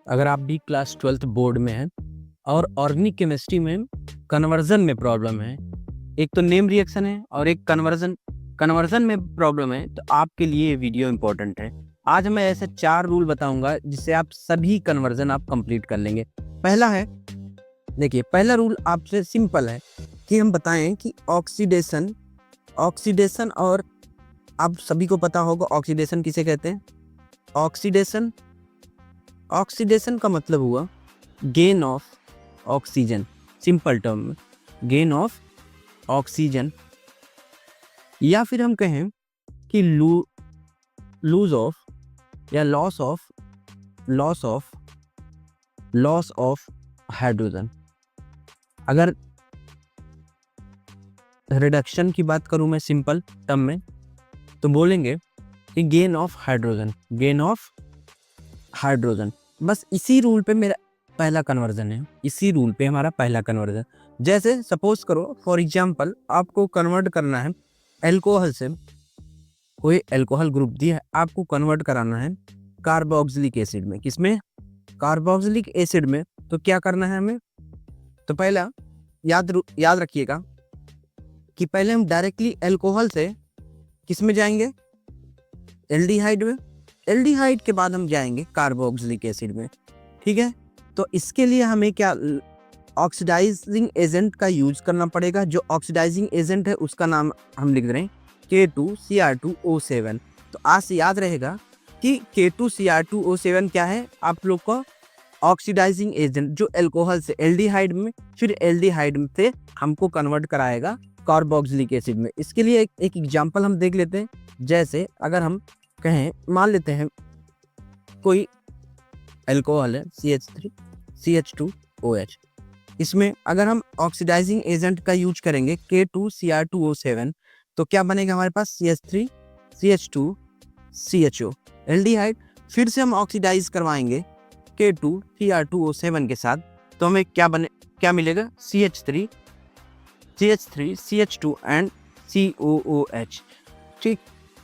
अगर आप भी क्लास 12th बोर्ड में हैं और ऑर्गेनिक केमिस्ट्री में कन्वर्जन में प्रॉब्लम है, एक तो नेम रिएक्शन है और एक कन्वर्जन में प्रॉब्लम है, तो आपके लिए ये वीडियो इंपॉर्टेंट है। आज मैं ऐसे 4 रूल बताऊंगा जिससे आप सभी कन्वर्जन आप कंप्लीट कर लेंगे। पहला है, देखिए पहला रूल आपसे सिंपल है कि हम बताएं कि ऑक्सीडेशन और आप सभी को पता होगा ऑक्सीडेशन किसे कहते हैं। ऑक्सीडेशन का मतलब हुआ gain of oxygen, simple term में गेन ऑफ ऑक्सीजन, या फिर हम कहें कि लूज ऑफ या लॉस ऑफ हाइड्रोजन। अगर रिडक्शन की बात करूं मैं सिंपल टर्म में, तो बोलेंगे कि गेन ऑफ हाइड्रोजन। बस इसी रूल पे मेरा पहला कन्वर्जन है, इसी रूल पे हमारा पहला कन्वर्जन। जैसे सपोज करो फॉर एग्जांपल आपको कन्वर्ट करना है अल्कोहल से, कोई अल्कोहल ग्रुप दिया है, आपको कन्वर्ट कराना है कार्बोक्सिलिक एसिड में। किसमें? कार्बोक्सिलिक एसिड में। तो क्या करना है हमें? तो पहला याद रखिएगा कि पहले हम डायरेक्टली अल्कोहल से किस में जाएंगे? एल्डिहाइड में। एल्डिहाइड के बाद हम जाएंगे कार्बोक्सिलिक एसिड में, ठीक है। तो इसके लिए हमें क्या ऑक्सीडाइजिंग एजेंट का यूज करना पड़ेगा। जो ऑक्सीडाइजिंग एजेंट है उसका नाम हम लिख रहे हैं K2Cr2O7। तो आज से याद रहेगा कि K2Cr2O7 क्या है आप लोग का? ऑक्सीडाइजिंग एजेंट, जो अल्कोहल से एल्डिहाइड में, फिर एल्डिहाइड से हमको कन्वर्ट कराएगा कार्बोक्सिलिक एसिड में। इसके लिए एक एग्जांपल हम देख लेते हैं। जैसे अगर हम कहें, मान लेते हैं कोई अल्कोहल है CH3CH2OH, इसमें अगर हम ऑक्सीडाइजिंग एजेंट का यूज करेंगे K2Cr2O7, तो क्या बनेगा हमारे पास? CH3CH2CHO aldehyde. फिर से हम ऑक्सीडाइज करवाएंगे K2Cr2O7 के साथ, तो हमें क्या मिलेगा? CH3CH2 and COOH। ठीक,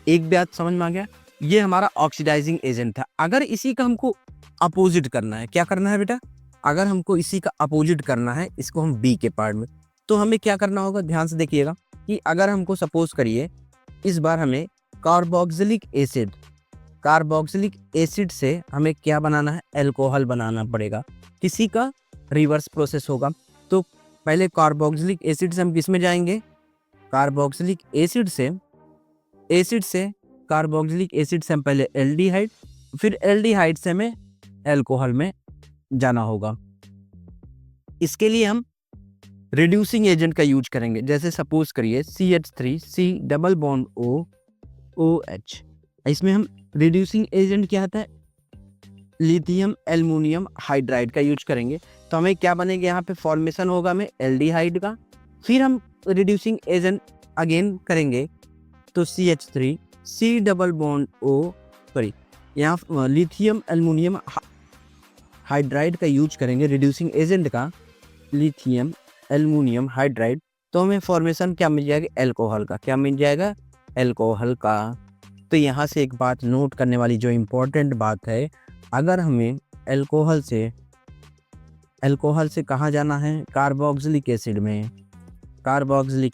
एक बात समझ में आ गया? ये हमारा ऑक्सीडाइजिंग एजेंट था। अगर इसी का हमको अपोजिट करना है, क्या करना है बेटा? अगर हमको इसी का अपोजिट करना है, इसको हम बी के पार्ट में, तो हमें क्या करना होगा? ध्यान से देखिएगा कि अगर हमको सपोज करिए इस बार हमें कार्बोक्सिलिक एसिड से हमें क्या बनाना है? अल्कोहल बनाना पड़ेगा। किसी का रिवर्स प्रोसेस होगा। तो पहले कार्बोक्सिलिक एसिड से हम किस में जाएंगे? कार्बोक्सिलिक एसिड से कार्बोक्सिलिक एसिड से हम पहले एल्डिहाइड, फिर एल्डिहाइड से हमें अल्कोहल में जाना होगा। इसके लिए हम रिड्यूसिंग एजेंट का यूज करेंगे। जैसे सपोज करिए CH3C+OH, इसमें हम रिड्यूसिंग एजेंट क्या आता है? लिथियम एल्युमिनियम हाइड्राइड का यूज करेंगे। तो हमें क्या बनेगा? यहाँ पे फॉर्मेशन होगा हमें एल्डिहाइड का। फिर हम रिड्यूसिंग एजेंट अगेन करेंगे, तो CH3C+O, यहाँ लिथियम एल्युमिनियम हाइड्राइड का यूज करेंगे, रिड्यूसिंग एजेंट का लिथियम एल्युमिनियम हाइड्राइड। तो हमें फॉर्मेशन क्या मिल जाएगा? अल्कोहल का। क्या मिल जाएगा? अल्कोहल का। तो यहाँ से एक बात नोट करने वाली जो इम्पोर्टेंट बात है, अगर हमें अल्कोहल से कहाँ जाना है? कार्बोक्सिलिक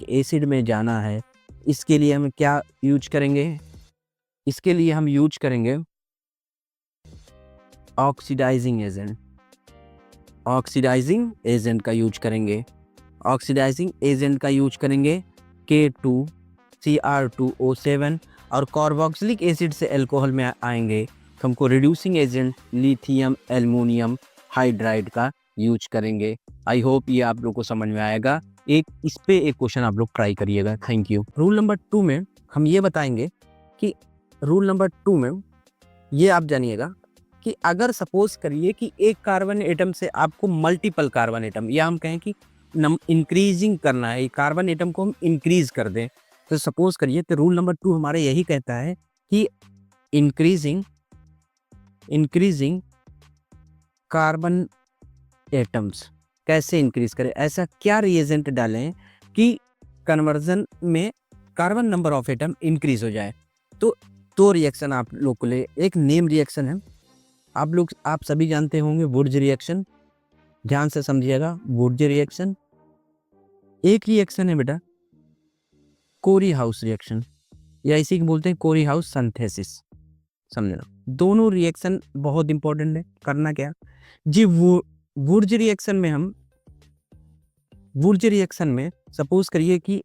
एसिड में जाना है। इसके लिए हम क्या यूज करेंगे? इसके लिए हम यूज करेंगे ऑक्सीडाइजिंग एजेंट का यूज करेंगे। ऑक्सीडाइजिंग एजेंट का यूज करेंगे K2Cr2O7, और कार्बोक्सिलिक एसिड से अल्कोहल में आएंगे तो हमको reducing agent lithium aluminium hydride का यूज करेंगे। आई होप ये आप लोग को समझ में आएगा। इस पे एक क्वेश्चन आप लोग ट्राई करिएगा। Thank you. रूल नंबर 2 में हम ये बताएंगे कि रूल नंबर 2 में ये आप जानिएगा कि अगर सपोज करिए कि एक कार्बन एटम से आपको मल्टीपल कार्बन एटम, या हम कहें कि इंक्रीजिंग करना है, कार्बन एटम को हम इंक्रीज कर दें, तो सपोज करिए, तो रूल नंबर 2 हमारे यही कहता है कि इंक्रीजिंग कार्बन एटम्स कैसे इंक्रीज करें? ऐसा क्या रिएजेंट डालें कि कन्वर्जन में carbon number of atom increase हो जाए? तो रिएक्शन आप लोग को ले, एक नेम रिएक्शन है आप सभी जानते होंगे वुड्स रिएक्शन, ध्यान से समझिएगा। वुड्स रिएक्शन एक रिएक्शन है बेटा कोरी हाउस रिएक्शन, या इसी को बोलते हैं कोरी हाउस सिंथेसिस, समझना। दोनों रिएक्शन बहुत इंपॉर्टेंट है। करना क्या जी, वुड्स रिएक्शन में सपोज करिए कि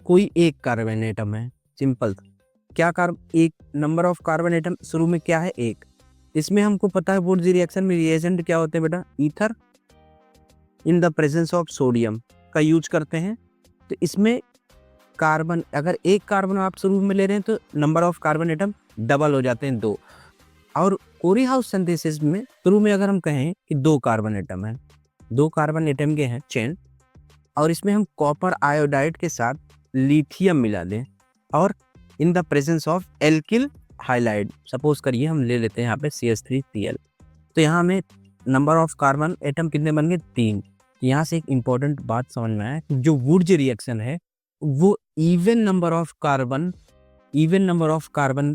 कोई एक कार्बन एटम है, सिंपल। क्या एक नंबर ऑफ कार्बन एटम शुरू में क्या है, एक। इसमें हमको पता है वुड्स रिएक्शन में रिएजेंट क्या होते हैं बेटा, ether in the presence of sodium का यूज करते हैं। तो इसमें कार्बन, अगर एक कार्बन आप शुरू में ले रहे हैं तो number of carbon atom double हो जाते हैं, 2। और कोरी हाउस सिंथेसिस में शुरू में अगर हम कहें कि 2 कार्बन एटम है, 2 कार्बन एटम के हैं चेन, और इसमें हम कॉपर आयोडाइड के साथ लिथियम मिला दें और इन the presence of alkyl halide, suppose करिए हम ले लेते हैं यहाँ पे CH3Cl, तो यहाँ में नंबर ऑफ कार्बन एटम कितने बन गए, 3। यहाँ से एक इंपॉर्टेंट बात समझ में आया, जो वुड्स रिएक्शन है वो even number of carbon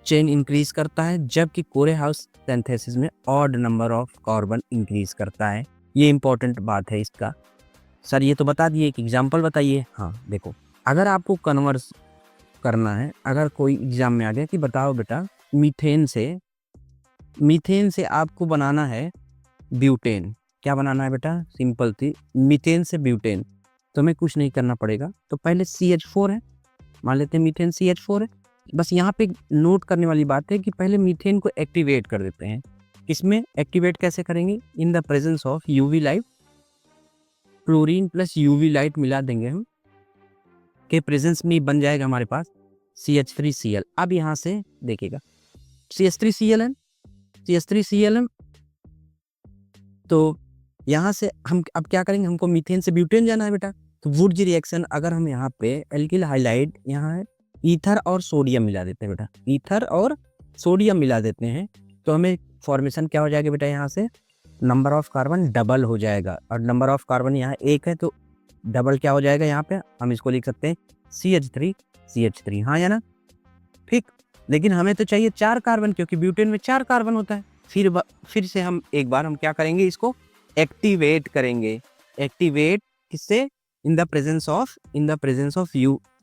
chain increase करता है, जबकि कोरे हाउस सिंथेसिस में odd number of carbon increase करता है। ये इंपॉर्टेंट बात है इसका। सर ये तो बता दिए, एक एग्जांपल बताइए। हाँ देखो, अगर आपको कन्वर्स करना है, अगर कोई एग्जाम में आ गया कि बताओ बेटा मीथेन से आपको बनाना है ब्यूटेन। क्या बनाना है बेटा, सिंपल थी, मीथेन से ब्यूटेन। तो हमें कुछ नहीं करना पड़ेगा, तो पहले CH4 है, मान लेते हैं मीथेन CH4 है। बस यहाँ पे नोट करने वाली बात है कि पहले मीथेन को एक्टिवेट कर देते हैं। किसमें एक्टिवेट कैसे करेंगे, इन the presence of UV light, chlorine plus UV light मिला देंगे हम के प्रेजेंस में बन जाएगा हमारे पास CH3Cl। अब यहाँ से देखिएगा CH3Cl, तो यहाँ से हम अब क्या करेंगे, हमको मीथेन से ब्यूटेन जाना है बेटा। तो वुड्स रिएक्शन अगर हम यहाँ पे एल्किल हाइलाइड, यहाँ है ईथर और सोडियम मिला देते हैं बेटा, ईथर और सोडियम मिला देते हैं, तो हमें फॉर्मेशन क्या हो जाएगा बेटा, यहाँ से नंबर ऑफ कार्बन डबल हो जाएगा। और नंबर ऑफ कार्बन यहाँ 1 है, तो डबल क्या हो जाएगा, यहाँ पे हम इसको लिख सकते हैं CH3, हाँ या ना, ठीक। लेकिन हमें तो चाहिए 4 कार्बन, क्योंकि ब्यूटेन में 4 कार्बन होता है। फिर से हम एक बार हम क्या करेंगे, इसको एक्टिवेट करेंगे। एक्टिवेट किससे, इन the presence of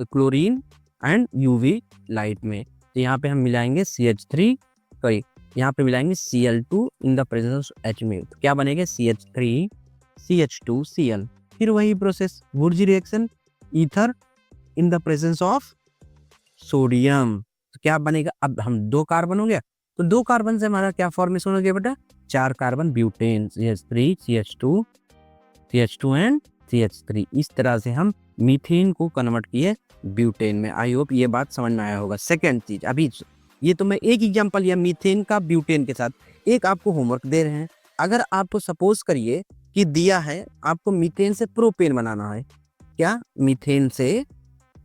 chlorine and UV light में। तो यहाँ पे हम मिलाएंगे CH3, सॉरी यहाँ पे मिलाएंगे Cl2 in the presence of HMu, तो क्या बनेगा CH3 CH2Cl। फिर वही process, Wurtz reaction, ether in the presence of sodium, तो क्या बनेगा, अब हम 2 कार्बन हो गया, तो 2 कार्बन से हमारा क्या फॉर्मेशन हो गया बेटा, 4 carbon butane, CH3 CH2 and CH3। इस तरह से हम मीथेन को कन्वर्ट किए ब्यूटेन में। आई होप ये बात समझ में आया होगा। सेकेंड चीज, अभी ये तो मैं एक एग्जांपल लिया मीथेन का ब्यूटेन के साथ, एक आपको होमवर्क दे रहे हैं। अगर आपको सपोज करिए कि दिया है आपको मीथेन से प्रोपेन बनाना है, क्या मीथेन से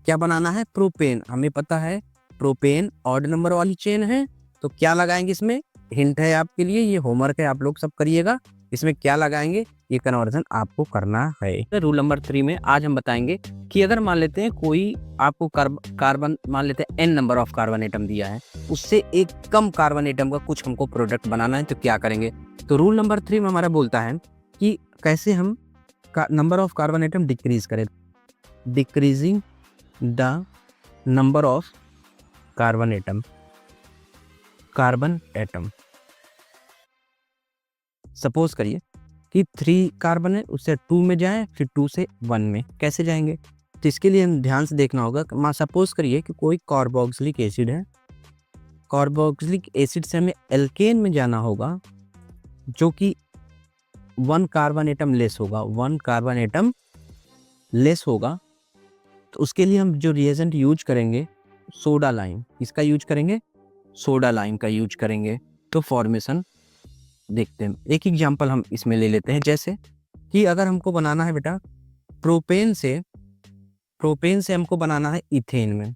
क्या बनाना है, प्रोपेन। हमें पता है प्रोपेन ऑड नंबर वाली चेन है, तो क्या लगाएंगे, इसमें हिंट है आपके लिए, ये होमवर्क है, आप लोग सब करिएगा। इसमें क्या लगाएंगे, ये कन्वर्जन आपको करना है। रूल नंबर 3 में आज हम बताएंगे कि अगर मान लेते हैं कोई आपको कार्बन मान लेते हैं n number of carbon atom दिया है, उससे एक कम कार्बन एटम का कुछ हमको प्रोडक्ट बनाना है, तो क्या करेंगे। तो रूल नंबर 3 में हमारा बोलता है कि कैसे हम number of carbon atom decrease करें। Decreasing the number of carbon atom, suppose करिए कि 3 कार्बन है, उससे 2 में जाए, फिर 2 से 1 में कैसे जाएंगे। तो इसके लिए हम ध्यान से देखना होगा। मां सपोज करिए कि कोई कार्बोक्सिलिक एसिड है, कार्बोक्सिलिक एसिड से हमें एल्केन में जाना होगा, जो कि 1 कार्बन एटम लेस होगा। तो उसके लिए हम जो रिएजेंट यूज करेंगे सोडा लाइम, इसका यूज करेंगे, सोडा लाइम का यूज करेंगे। तो फॉर्मेशन देखते हैं, एक एग्जांपल हम इसमें ले लेते हैं। जैसे कि अगर हमको बनाना है बेटा प्रोपेन से हमको बनाना है इथेन में,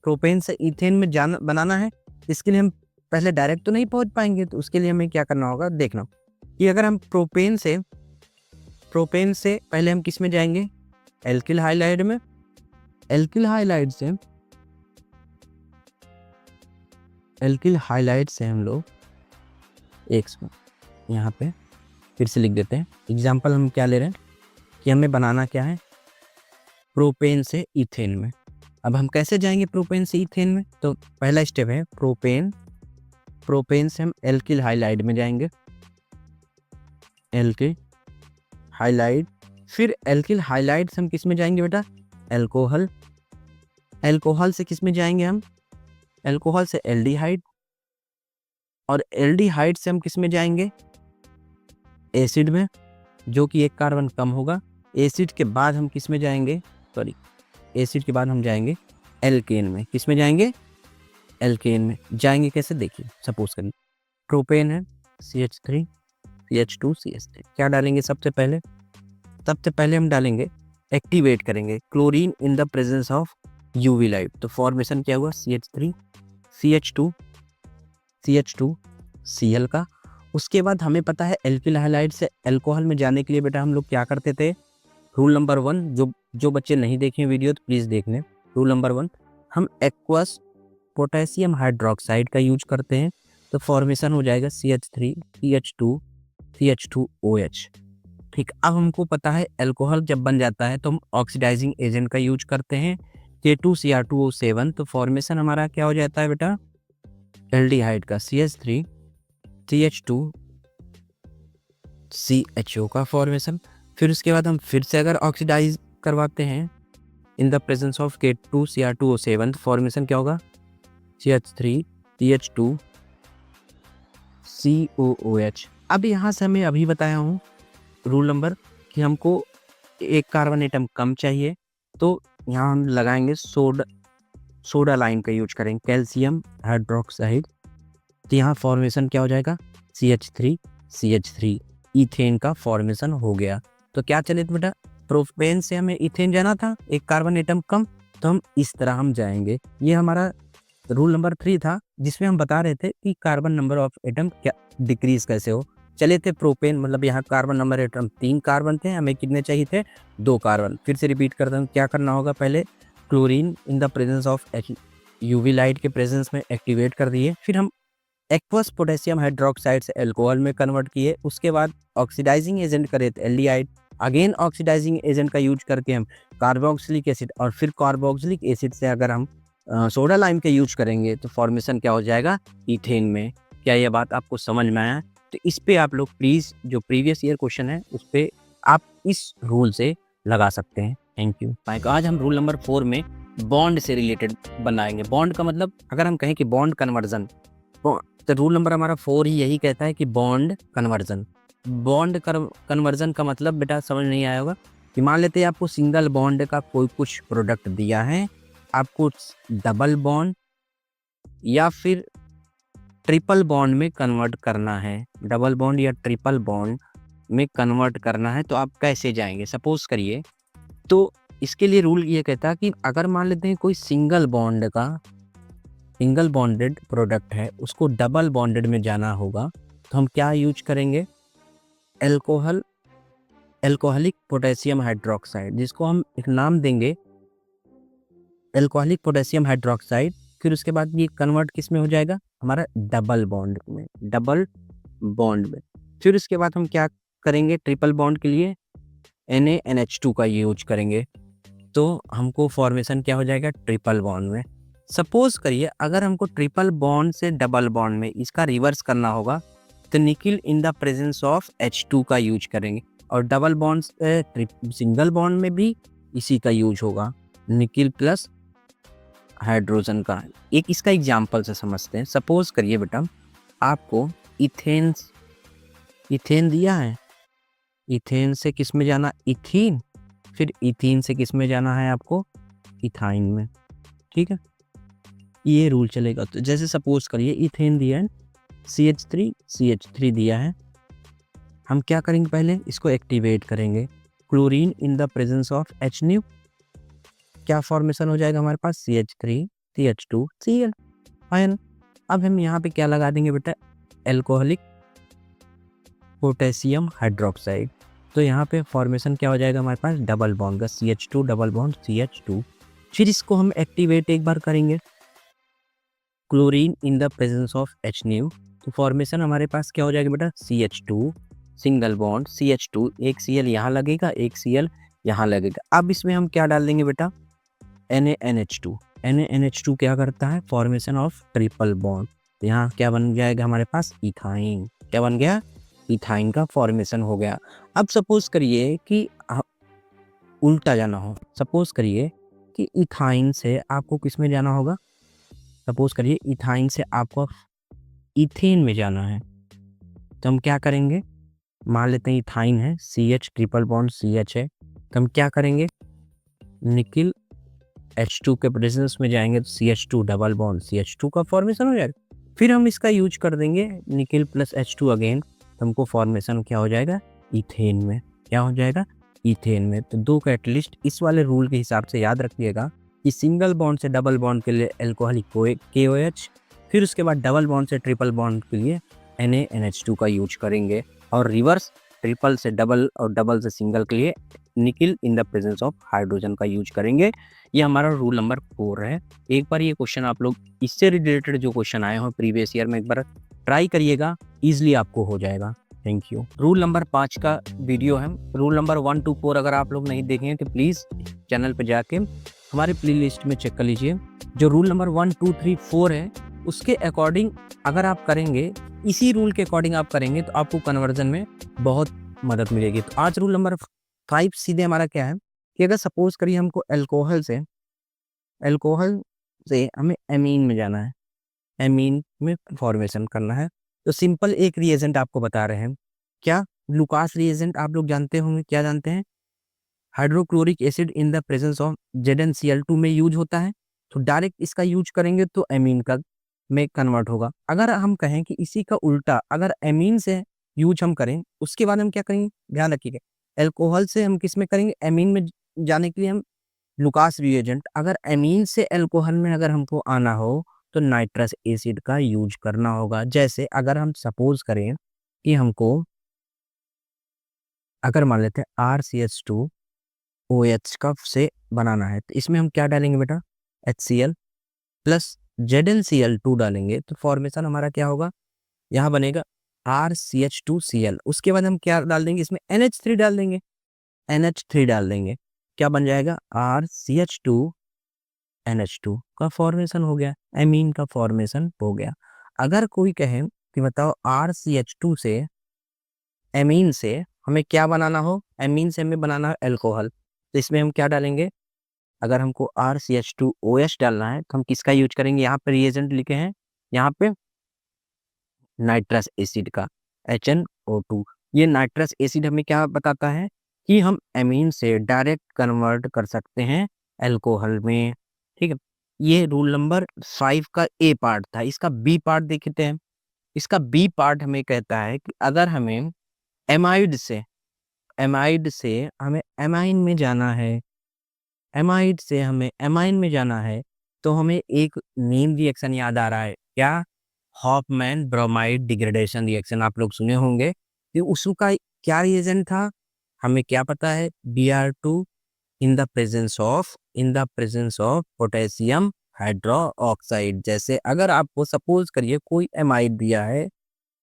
प्रोपेन से इथेन में बनाना है। इसके लिए हम पहले डायरेक्ट तो नहीं पहुंच पाएंगे, तो उसके लिए हमें क्या करना होगा, देखना कि अगर हम प्रोपेन से पहले हम किस में जाएंगे, एल्किल हाइलाइड में। एल्किल हाइलाइड से हम लोग एक सेकंड, यहाँ पे फिर से लिख देते हैं। एग्जाम्पल हम क्या ले रहे हैं कि हमें बनाना क्या है, प्रोपेन से इथेन में। अब हम कैसे जाएंगे प्रोपेन से इथेन में? तो पहला स्टेप है प्रोपेन, प्रोपेन से हम एल्किल हाइलाइड में जाएंगे, एल्किल हाइलाइड। फिर एल्किल हाइलाइड से हम किस में जाएंगे बेटा? एल्कोहल। एल्कोहल से किस में जाएंगे हम? एल्कोहल से एल्डिहाइड। और एल्डिहाइड से हम किस में जाएंगे? एसिड में, जो कि एक कार्बन कम होगा। एसिड के बाद हम किस में जाएंगे? सॉरी, एसिड के बाद हम जाएंगे एल्केन में। किस में जाएंगे? एल्केन में। जाएंगे कैसे? देखिए, सपोज करिए प्रोपेन है, CH3 CH2 CH3। क्या डालेंगे सबसे पहले? सबसे पहले हम डालेंगे, एक्टिवेट करेंगे chlorine in the presence of UV light. तो फॉर्मेशन क्या हुआ? CH3 CH2 CH2 Cl का। उसके बाद हमें पता है एल्किल हाइलाइड से अल्कोहल में जाने के लिए बेटा हम लोग क्या करते थे? रूल नंबर 1, जो बच्चे नहीं देखे वीडियो तो प्लीज़ देख लें। रूल नंबर 1, हम एक्वस पोटेशियम हाइड्रोक्साइड का यूज करते हैं। तो फॉर्मेशन हो जाएगा CH3 CH2 CH2OH। ठीक, अब हमको पता है अल्कोहल जब बन जाता है तो हम ऑक्सीडाइजिंग एजेंट का यूज करते हैं, K2Cr2O7। तो फॉर्मेशन हमारा क्या हो जाता है बेटा? एल्डिहाइड का CH3 CH2 CHO का फॉर्मेशन। फिर उसके बाद हम फिर से अगर ऑक्सीडाइज करवाते हैं इन द प्रेजेंस ऑफ K2Cr2O7, तो फॉर्मेशन क्या होगा? CH3 CH2 COOH। अब यहाँ से हमें अभी बताया हूँ रूल नंबर कि हमको एक कार्बन एटम कम चाहिए, तो यहाँ हम लगाएंगे सोडा लाइम का यूज करेंगे, कैल्शियम हाइड्रोक्साइड। तो यहाँ फॉर्मेशन क्या हो जाएगा? CH3 CH3, इथेन का फॉर्मेशन हो गया। तो क्या चले बेटा? प्रोपेन से हमें इथेन जाना था, एक कार्बन एटम कम, तो हम इस तरह हम जाएंगे। ये हमारा रूल नंबर 3 था, जिसमें हम बता रहे थे कि कार्बन नंबर ऑफ एटम क्या डिक्रीज कैसे हो। चले थे प्रोपेन, मतलब यहाँ कार्बन नंबर एटम 3 कार्बन थे, हमें कितने चाहिए थे? 2 कार्बन। फिर से रिपीट करता हूँ, क्या करना होगा? पहले chlorine in the presence of UV light के प्रेजेंस में एक्टिवेट कर दिए। फिर हम एक्वस पोटेशियम हाइड्रोक्साइड से अल्कोहल में कन्वर्ट किए। उसके बाद ऑक्सीडाइजिंग एजेंट करे थे एल्डिहाइड। अगेन ऑक्सीडाइजिंग एजेंट का यूज करके हम कार्बोक्सिलिक एसिड, और फिर कार्बोक्सिलिक एसिड से अगर हम सोडा लाइम के यूज करेंगे तो फॉर्मेशन क्या हो जाएगा? इथेन में। क्या ये बात आपको समझ में आया? तो इस पे आप लोग प्लीज़ जो प्रीवियस ईयर क्वेश्चन है उस पर आप इस रूल से लगा सकते हैं। Thank you. आज हम रूल नंबर 4 में बॉन्ड से रिलेटेड बनाएंगे। बॉन्ड का मतलब अगर हम कहें कि बॉन्ड कन्वर्जन, तो रूल नंबर हमारा 4 ही यही कहता है कि बॉन्ड कन्वर्जन। बॉन्ड कन्वर्जन का मतलब बेटा समझ नहीं आया होगा कि मान लेते हैं आपको सिंगल बॉन्ड का कोई कुछ प्रोडक्ट दिया है, आपको डबल बॉन्ड या फिर ट्रिपल बॉन्ड में कन्वर्ट करना है, डबल बॉन्ड या ट्रिपल बॉन्ड में कन्वर्ट करना है, तो आप कैसे जाएंगे? सपोज करिए, तो इसके लिए रूल ये कहता है कि अगर मान लेते हैं कोई सिंगल बॉन्डेड प्रोडक्ट है, उसको डबल बॉन्डेड में जाना होगा, तो हम क्या यूज करेंगे? एल्कोहलिक पोटेशियम हाइड्रोक्साइड, जिसको हम एक नाम देंगे एल्कोहलिक पोटेशियम हाइड्रोक्साइड। फिर उसके बाद ये कन्वर्ट किस में हो जाएगा? हमारा डबल बॉन्ड में। फिर उसके बाद हम क्या करेंगे? ट्रिपल बॉन्ड के लिए NaNH2 का यूज करेंगे, तो हमको फॉर्मेशन क्या हो जाएगा? ट्रिपल बॉन्ड में। सपोज करिए अगर हमको ट्रिपल बॉन्ड से डबल बॉन्ड में इसका रिवर्स करना होगा, तो nickel in the presence of H2 का यूज करेंगे, और डबल बॉन्ड से सिंगल बॉन्ड में भी इसी का यूज होगा, निकिल प्लस हाइड्रोजन का। एक इसका एग्जाम्पल से समझते हैं। सपोज करिए बेटा आपको इथेन दिया है, इथेन से किस में जाना? इथीन। फिर इथीन से किस में जाना है आपको? इथाइन में। ठीक है, ये रूल चलेगा। तो जैसे सपोज करिए इथेन दिया है, CH3 दिया है, हम क्या करेंगे? पहले इसको एक्टिवेट करेंगे, chlorine in the presence of HNu। क्या फॉर्मेशन हो जाएगा हमारे पास? CH3 CH2 Cl ion. अब हम यहाँ पे क्या लगा देंगे बेटा? Alcoholic potassium hydroxide. तो यहाँ पे फॉर्मेशन क्या हो जाएगा हमारे पास? डबल बॉन्ड का CH2 डबल बॉन्ड CH2। फिर इसको हम एक्टिवेट एक बार करेंगे, chlorine in the presence of HNu। तो फॉर्मेशन हमारे पास क्या हो जाएगा बेटा, CH2 सिंगल बॉन्ड CH2, एक Cl यहाँ लगेगा, एक Cl यहाँ लगेगा। अब इसमें हम क्या डाल देंगे बेटा, NaNH2। NaNH2 क्या करता है, फॉर्मेशन ऑफ ट्रिपल बॉन्ड। तो यहाँ क्या बन जाएगा हमारे पास, इथाइन। क्या बन गया, इथाइन का फॉर्मेशन हो गया। अब सपोज करिए कि उल्टा जाना हो, सपोज करिए कि इथाइन से आपको किस में जाना होगा, सपोज करिए इथाइन से आपको इथेन में जाना है। तो हम क्या करेंगे, मान लेते हैं इथाइन है, CH ट्रिपल बॉन्ड CH है, तो हम क्या करेंगे, निकिल H2 के प्रेजेंस में जाएंगे तो CH2 डबल बॉन्ड CH2 का फॉर्मेशन हो जाएगा। फिर हम इसका यूज कर देंगे निकिल प्लस H2 अगेन, तो हमको फॉर्मेशन क्या हो जाएगा, इथेन में। क्या हो जाएगा, इथेन में। तो दो का एटलीस्ट इस वाले रूल के हिसाब से याद रखिएगा कि सिंगल बॉन्ड से डबल बॉन्ड के लिए अल्कोहल KOH, फिर उसके बाद डबल बॉन्ड से ट्रिपल बॉन्ड के लिए NaNH2 का यूज करेंगे, और रिवर्स ट्रिपल से डबल और डबल से सिंगल के लिए nickel in the presence of hydrogen का यूज करेंगे। ये हमारा रूल नंबर 4 है। एक बार ये क्वेश्चन आप लोग इससे रिलेटेड जो क्वेश्चन आए हो प्रीवियस ईयर में एक बार ट्राई करिएगा, इजिली आपको हो जाएगा। Thank you. रूल नंबर 5 का वीडियो है, रूल नंबर 1 to 4 अगर आप लोग नहीं देखें तो प्लीज चैनल पर जाके हमारे प्ले लिस्ट में चेक कर लीजिए। जो रूल नंबर 1 2 3 4 है उसके अकॉर्डिंग अगर आप करेंगे, इसी रूल के अकॉर्डिंग आप करेंगे तो आपको कन्वर्जन में बहुत मदद मिलेगी। तो आज रूल नंबर 5 सीधे हमारा क्या है कि अगर सपोज करिए हमको अल्कोहल से हमें एमीन में जाना है, एमीन में फॉर्मेशन करना है, तो सिंपल एक रिएजेंट आपको बता रहे हैं। क्या, लुकास रिएजेंट आप लोग जानते होंगे, क्या जानते हैं, hydrochloric acid in the presence of ZnCl2 में यूज होता है। तो डायरेक्ट इसका यूज करेंगे तो एमीन का में कन्वर्ट होगा। अगर हम कहें कि इसी का उल्टा अगर एमीन से यूज हम करें, उसके बाद हम क्या करेंगे, ध्यान रखिएगा, अल्कोहल से हम किस में करेंगे, एमीन में जाने के लिए हम लुकास रिएजेंट, अगर एमीन से अल्कोहल में अगर हमको आना हो तो नाइट्रस एसिड का यूज करना होगा। जैसे अगर हम सपोज करें कि हमको, अगर मान लेते हैं RCH2OH का से बनाना है, तो इसमें हम क्या डालेंगे बेटा, HCl प्लस ZnCl2 डालेंगे, तो फॉर्मेशन हमारा क्या होगा, यहाँ बनेगा RCH2Cl। उसके बाद हम क्या डाल देंगे, इसमें NH3 डाल देंगे, NH3 डाल देंगे, क्या बन जाएगा, RCH2NH2 का फॉर्मेशन हो गया, एमीन का फॉर्मेशन हो गया। अगर कोई कहे कि बताओ RCH2 से एमीन से हमें क्या बनाना हो, एमीन से हमें बनाना है अल्कोहल, तो इसमें हम क्या डालेंगे, अगर हमको RCH2OH डालना है तो हम किसका यूज करेंगे, यहाँ पे रिएजेंट लिखे हैं, यहाँ पे नाइट्रस एसिड का HNO2। ये नाइट्रस एसिड हमें क्या बताता है कि हम एमीन से डायरेक्ट कन्वर्ट कर सकते हैं अल्कोहल में। ठीक है, ये रूल नंबर 5 का ए पार्ट था। इसका बी पार्ट देखते हैं। इसका बी पार्ट हमें कहता है कि अगर हमें एमाइड से हमें एमाइन में जाना है, एमाइड से हमें एमाइन में जाना है, तो हमें एक नेम रिएक्शन याद आ रहा है, क्या, हॉफमैन ब्रोमाइड डिग्रेडेशन रिएक्शन आप लोग सुने होंगे। तो उसका क्या रिएजेंट था, हमें क्या पता है, Br2 in the presence of potassium hydroxide. जैसे अगर आपको सपोज करिए कोई एमाइड दिया है,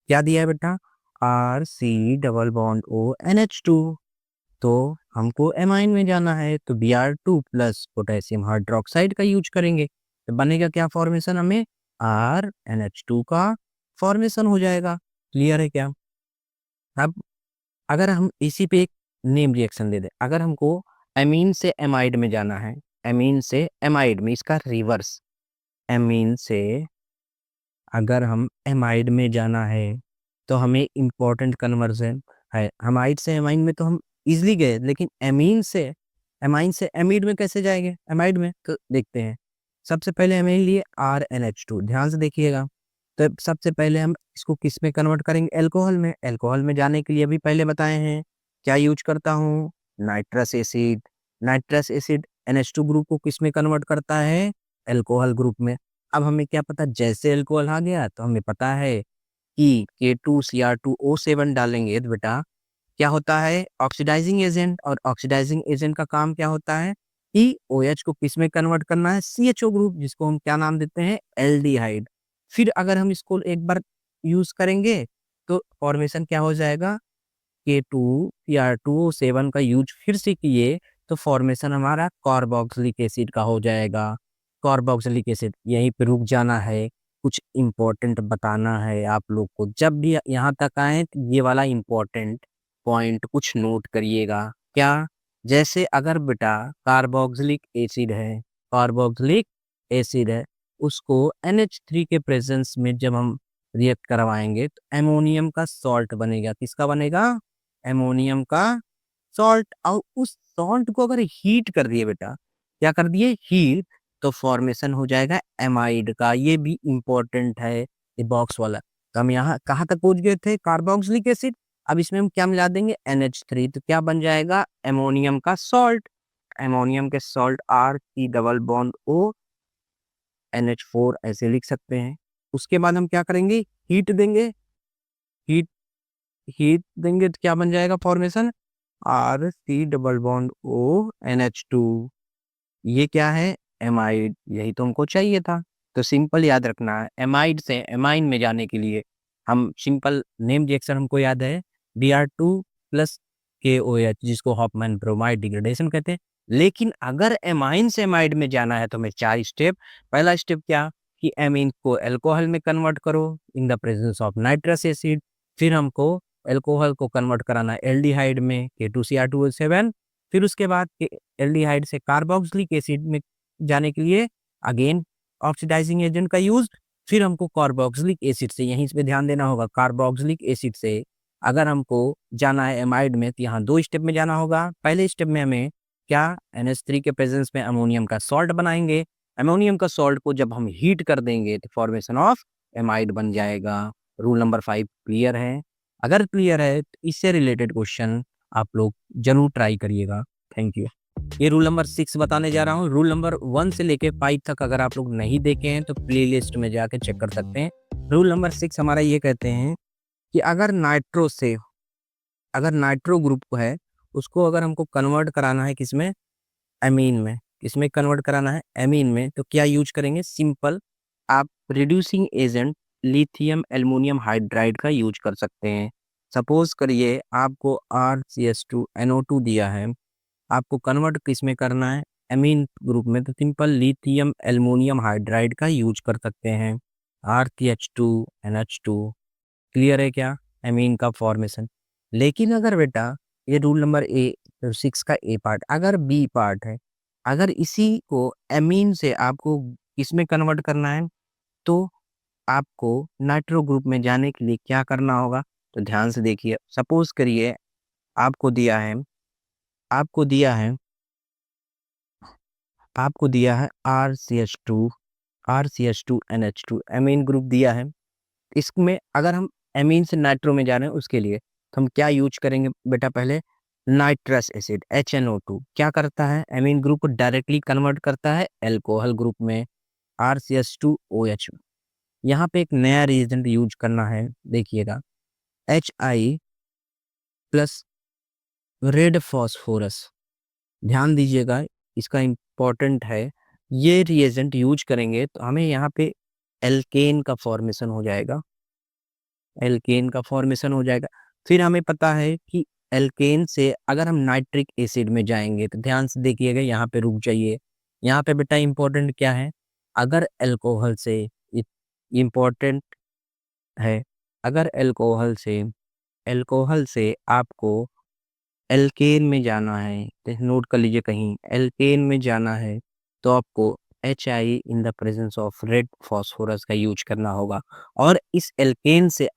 क्या दिया है बेटा, RC double bond O NH2, तो हमको एमाइन में जाना है तो Br2 प्लस पोटेशियम हाइड्रोक्साइड का यूज करेंगे, तो बनेगा क्या फॉर्मेशन, हमें RNH2 का फॉर्मेशन हो जाएगा। क्लियर है क्या। अब अगर हम इसी पे एक नेम रिएक्शन दे दें, अगर हमको एमीन से एमाइड में जाना है, एमीन से एमाइड में, इसका रिवर्स, एमीन से अगर हम एमाइड में जाना है तो हमें इम्पोर्टेंट कन्वर्जन है। हमाइड से एमाइन में तो हम इजिली गए, लेकिन एमाइन से एमीड में कैसे जाएंगे, एमाइड में, तो देखते हैं। सबसे पहले हमें लिए RNH2, ध्यान से देखिएगा। तो सबसे पहले हम इसको किस में कन्वर्ट करेंगे, अल्कोहल में। अल्कोहल में जाने के लिए अभी पहले बताए हैं क्या यूज करता हूँ, nitrous acid. Nitrous acid NH2 group को किस में कन्वर्ट करता है, अल्कोहल ग्रुप में। अब हमें क्या पता, जैसे अल्कोहल आ गया तो हमें पता है कि K2Cr2O7 डालेंगे तो बेटा क्या होता है, ऑक्सीडाइजिंग एजेंट। और ऑक्सीडाइजिंग एजेंट का काम क्या होता है कि OH को किस में कन्वर्ट करना है, CHO ग्रुप, जिसको हम क्या नाम देते हैं, एल्डिहाइड। फिर अगर हम इसको एक बार यूज करेंगे तो फॉर्मेशन क्या हो जाएगा, K2Cr2O7 का यूज फिर से किए तो फॉर्मेशन हमारा कार्बोक्सिलिक एसिड का हो जाएगा। कार्बोक्सिलिक एसिड यहीं पे रुक जाना है, कुछ इंपॉर्टेंट बताना है आप लोग को। जब भी यहाँ तक आए तो ये वाला इंपॉर्टेंट पॉइंट कुछ नोट करिएगा। क्या? जैसे अगर बेटा कार्बोक्सिलिक एसिड है, कार्बोक्सिलिक एसिड है, उसको NH3 के प्रेजेंस में जब हम रिएक्ट करवाएंगे तो एमोनियम का सॉल्ट बनेगा। किसका बनेगा? एमोनियम का सॉल्ट। और उस सॉल्ट को अगर हीट कर दिए बेटा, क्या कर दिए? हीट, तो फॉर्मेशन हो जाएगा एमाइड का। ये भी इंपॉर्टेंट है ये बॉक्स वाला। तो हम यहाँ कहाँ तक पहुंच गए थे? Carboxylic acid. अब इसमें हम क्या मिला देंगे? NH3, तो क्या बन जाएगा? एमोनियम का सॉल्ट। एमोनियम के सॉल्ट R≡COO NH4 ऐसे लिख सकते हैं। उसके बाद हम क्या करेंगे? हीट देंगे। हीट हीट देंगे तो क्या बन जाएगा फॉर्मेशन? R≡COO NH2। ये क्या है? एमाइड। यही तो हमको चाहिए था। तो सिंपल याद रखना है, एमाइड से एमाइन में जाने के लिए हम सिंपल नेम रिएक्शन हमको याद है, Br2 प्लस KOH, जिसको हॉफमैन ब्रोमाइड डिग्रेडेशन कहते हैं। लेकिन अगर एमाइन से एमाइड में जाना है तो हमें 4 स्टेप। पहला स्टेप क्या? कि एमीन को अल्कोहल में कन्वर्ट करो इन the presence of nitrous acid. फिर हमको अल्कोहल को कन्वर्ट कराना है एल्डिहाइड में, K2Cr2O7। फिर उसके बाद एल्डिहाइड से कार्बोक्सिलिक एसिड में जाने के लिए अगेन ऑक्सीडाइजिंग एजेंट का यूज। फिर हमको कार्बोक्सिलिक एसिड से, यहीं पे ध्यान देना होगा, कार्बोक्सिलिक एसिड से अगर हमको जाना है एमाइड में तो यहाँ 2 स्टेप में जाना होगा। पहले स्टेप में हमें क्या? NH3 के प्रेजेंस में अमोनियम का सॉल्ट बनाएंगे। अमोनियम का सॉल्ट को जब हम हीट कर देंगे तो फॉर्मेशन ऑफ एमाइड बन जाएगा। रूल नंबर 5 क्लियर है? अगर क्लियर है तो इससे रिलेटेड क्वेश्चन आप लोग जरूर ट्राई करिएगा। Thank you. ये रूल नंबर 6 बताने जा रहा हूँ। रूल नंबर 1 से लेके 5 तक अगर आप लोग नहीं देखे हैं तो प्लेलिस्ट में जाके चेक कर सकते हैं। रूल नंबर 6 हमारा ये कहते हैं कि अगर नाइट्रो ग्रुप है उसको अगर हमको कन्वर्ट कराना है किसमें? एमीन में। किसमें कन्वर्ट कराना है? एमीन में। तो क्या यूज करेंगे? सिंपल, आप reducing agent lithium aluminium hydride का यूज कर सकते हैं। सपोज करिए आपको RCH2NO2 दिया है, आपको कन्वर्ट किस में करना है? एमीन ग्रुप में। तो सिंपल लिथियम एल्युमिनियम हाइड्राइड का यूज कर सकते हैं, RCH2NH2। क्लियर है क्या? एमीन का फॉर्मेशन। लेकिन अगर बेटा ये रूल नंबर 6 का ए पार्ट, अगर बी पार्ट है, अगर इसी को एमीन से आपको किसमें कन्वर्ट करना है तो आपको नाइट्रो ग्रुप में जाने के लिए क्या करना होगा? तो ध्यान से देखिए। सपोज करिए आपको दिया है आपको दिया है आपको दिया है RCH2NH2 एमीन ग्रुप दिया है। इसमें अगर हम एमीन से नाइट्रो में जा रहे हैं उसके लिए तो हम क्या यूज करेंगे बेटा? पहले नाइट्रस एसिड HNO2 क्या करता है? एमीन ग्रुप को डायरेक्टली कन्वर्ट करता है अल्कोहल ग्रुप में, RCH2OH। यहाँ पे एक नया रिएजेंट यूज करना है, देखिएगा, HI प्लस रेड फॉस्फोरस। ध्यान दीजिएगा, इसका इम्पोर्टेंट है। ये रिएजेंट यूज करेंगे तो हमें यहाँ पे एल्केन का फॉर्मेशन हो जाएगा। एल्केन का फॉर्मेशन हो जाएगा। फिर हमें पता है कि एल्केन से अगर हम नाइट्रिक एसिड में जाएंगे तो ध्यान से देखिएगा, यहाँ पे रुक जाइए। यहाँ पे बेटा इंपॉर्टेंट क्या है? अगर अल्कोहल से, इम्पोर्टेंट है, अगर अल्कोहल से आपको एल्केन में जाना है, तो नोट कर लीजिए, कहीं एल्केन में जाना है तो आपको HI in the presence of red phosphorus का यूज करना होगा। और इस एल्केन से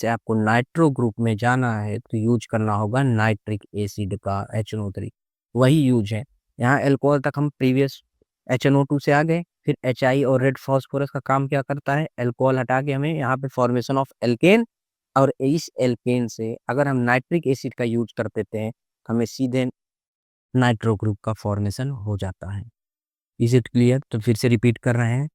आपको नाइट्रो ग्रुप में जाना है तो यूज करना होगा नाइट्रिक एसिड का, HNO3। वही यूज है यहाँ। एल्कोहल तक हम प्रीवियस HNO2 से आ गए। फिर HI और रेड फॉस्फोरस का काम क्या करता है? एल्कोहल हटा के हमें यहाँ पे फॉर्मेशन ऑफ एल्केन, और इस एल्केन से अगर हम नाइट्रिक एसिड का यूज कर देते हैं तो हमें सीधे नाइट्रो ग्रुप का फॉर्मेशन हो जाता है। Is it clear? तो फिर से रिपीट कर रहे हैं।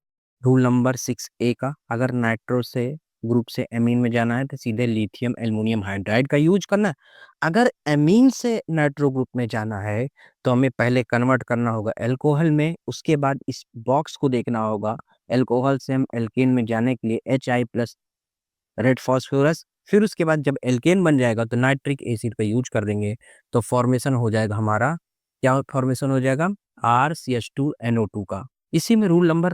रूल नंबर 6A का, अगर नाइट्रो से ग्रुप से एमीन में जाना है तो सीधे लिथियम एल्युमिनियम हाइड्राइड का यूज करना है। अगर एमीन से नाइट्रो ग्रुप में जाना है तो हमें पहले कन्वर्ट करना होगा एल्कोहल में, उसके बाद इस बॉक्स को देखना होगा। एल्कोहल से हम एल्केन में जाने के लिए HI प्लस रेड फॉस्फोरस, फिर उसके बाद जब एल्केन बन जाएगा तो नाइट्रिक एसिड का यूज कर देंगे, तो फॉर्मेशन हो जाएगा हमारा, क्या फॉर्मेशन हो जाएगा, RCH2NO2 का। इसी में रूल नंबर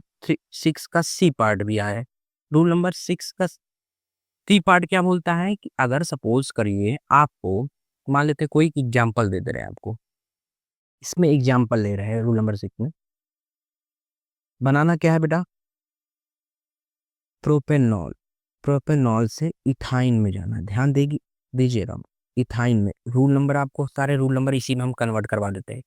6 का सी पार्ट भी आया है। रूल नंबर 6 का सी पार्ट क्या बोलता है कि अगर सपोज करिए आपको, मान लेते हैं कोई एग्जाम्पल दे दे रहे हैं आपको, इसमें एग्जाम्पल ले रहे हैं रूल नंबर 6 में, बनाना क्या है बेटा, प्रोपेनॉल। प्रोपेनॉल से इथाइन में जाना है, ध्यान देगी दीजिएगा। इथाइन में रूल नंबर, आपको सारे रूल नंबर इसी में हम कन्वर्ट करवा देते हैं।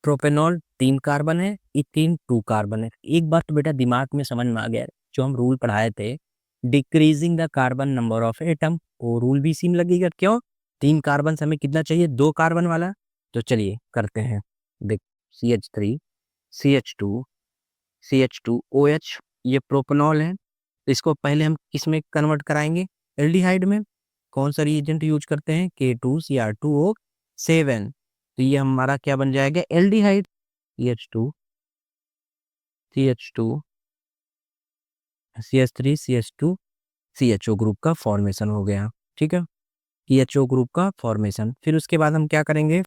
प्रोपेनॉल 3 कार्बन है, इथीन 2 कार्बन है। एक बात तो बेटा दिमाग में समझ में आ गया, जो हम रूल पढ़ाए थे, decreasing the carbon number of atom, वो रूल भी इसी में लगेगा। क्यों, 3 कार्बन से हमें कितना चाहिए, 2 कार्बन वाला। तो चलिए करते हैं, देख CH3 CH2 CH2OH, ये प्रोपेनॉल है। तो इसको पहले हम किसमें कन्वर्ट कराएंगे, एल्डिहाइड में। कौन सा रिएजेंट यूज करते हैं, K2Cr2O7। तो ये हमारा क्या बन जाएगा, aldehyde. CH2 CH2 CH3 CH2 CHO group का फॉर्मेशन हो गया, ठीक है, CHO ग्रुप का फॉर्मेशन। फिर उसके बाद हम क्या करेंगे,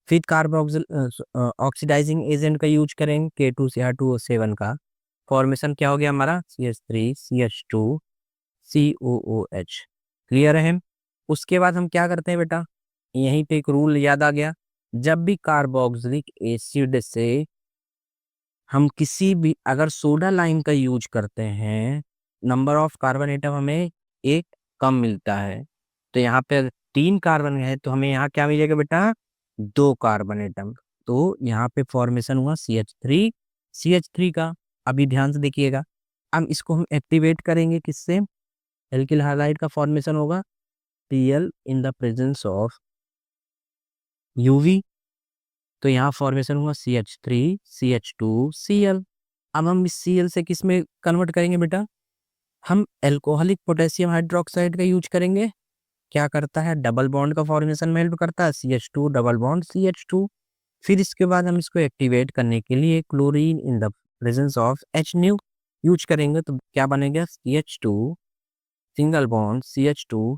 फिर कार्बोक्सिल ऑक्सीडाइजिंग एजेंट का यूज करेंगे, K2Cr2O7 का फॉर्मेशन क्या हो गया हमारा, CH3 CH2 COOH। क्लियर है। उसके बाद हम क्या करते हैं बेटा, यहीं पे एक रूल याद आ गया, जब भी कार्बोक्सिलिक एसिड से हम किसी भी, अगर सोडा लाइम का यूज करते हैं, नंबर ऑफ कार्बन एटम हमें एक कम मिलता है। तो यहाँ पे अगर 3 कार्बन है तो हमें यहाँ क्या मिलेगा बेटा, 2 कार्बन एटम। तो यहाँ पे फॉर्मेशन हुआ CH3 का। अभी ध्यान से देखिएगा, अब इसको हम एक्टिवेट करेंगे किससे, एल्किल हाइड्राइड का फॉर्मेशन होगा, Cl in the presence of UV। तो यहाँ फॉर्मेशन हुआ CH3 CH2Cl। अब हम इस Cl से किस में कन्वर्ट करेंगे बेटा, हम एल्कोहलिक पोटेशियम हाइड्रोक्साइड का यूज करेंगे। क्या करता है, डबल बॉन्ड का फॉर्मेशन में हेल्प करता है, CH2 डबल बॉन्ड CH2। फिर इसके बाद हम इसको एक्टिवेट करने के लिए chlorine in the presence of HNu use करेंगे। तो क्या बनेगा, CH2 single bond CH2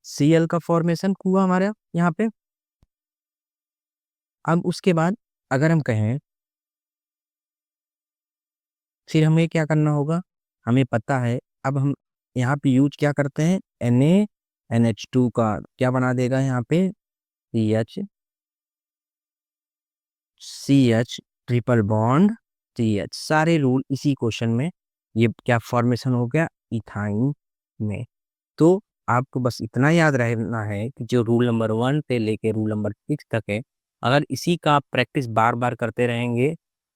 Cl का फॉर्मेशन हुआ हमारे यहाँ पे। अब उसके बाद अगर हम कहें, फिर हमें क्या करना होगा, हमें पता है, अब हम यहाँ पे यूज क्या करते हैं, NaNH2 का क्या बना देगा यहाँ पे, CH ट्रिपल बॉन्ड CH। सारे रूल इसी क्वेश्चन में, ये क्या फॉर्मेशन हो गया, इथाइन में। तो आपको बस इतना याद रहना है कि जो रूल नंबर 1 से लेके रूल नंबर 6 तक है, अगर इसी का आप प्रैक्टिस बार बार करते रहेंगे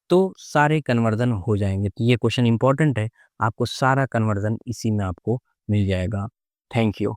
तो सारे कन्वर्जन हो जाएंगे। तो ये क्वेश्चन इंपॉर्टेंट है, आपको सारा कन्वर्जन इसी में आपको मिल जाएगा। Thank you.